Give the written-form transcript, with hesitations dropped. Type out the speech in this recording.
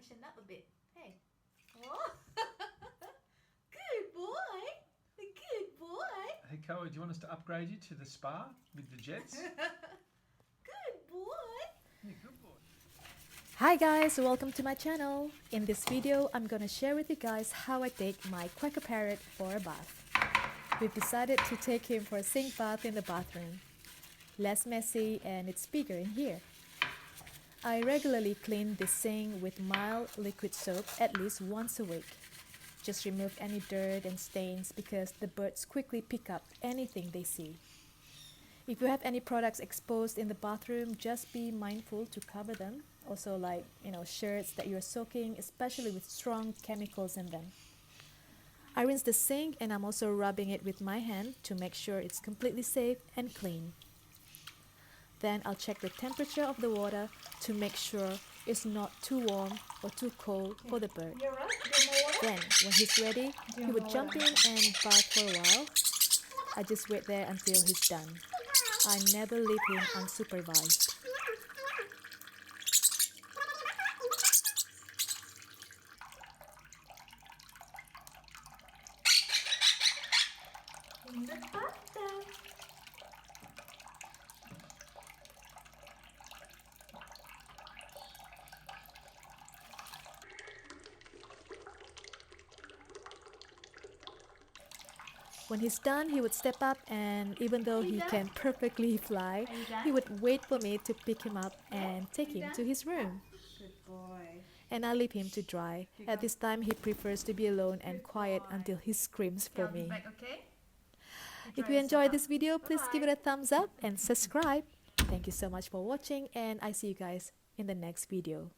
Tighten up a bit. Hey. Oh. Good boy. Good boy. Hey, Koa, do you want us to upgrade you to the spa with the jets? Good boy. Yeah, good boy. Hi guys, welcome to my channel. In this video, I'm gonna share with you guys how I take my quaker parrot for a bath. We've decided to take him for a sink bath in the bathroom. Less messy and it's bigger in here. I regularly clean the sink with mild liquid soap at least once a week. Just remove any dirt and stains because the birds quickly pick up anything they see. If you have any products exposed in the bathroom, just be mindful to cover them. Also like, shirts that you're soaking, especially with strong chemicals in them. I rinse the sink and I'm also rubbing it with my hand to make sure it's completely safe and clean. Then I'll check the temperature of the water to make sure it's not too warm or too cold for the bird. You're right. Do more water? Then, when he's ready, he would jump in and bath for a while. I just wait there until he's done. I never leave him unsupervised. In the bathtub. When he's done, he would step up and even though he can perfectly fly, he would wait for me to pick him up and take him to his room. Good boy. And I leave him to dry. At this time, he prefers to be alone and quiet until he screams for me. Back, okay? If you enjoyed this video, please give it a thumbs up and subscribe. Thank you so much for watching and I see you guys in the next video.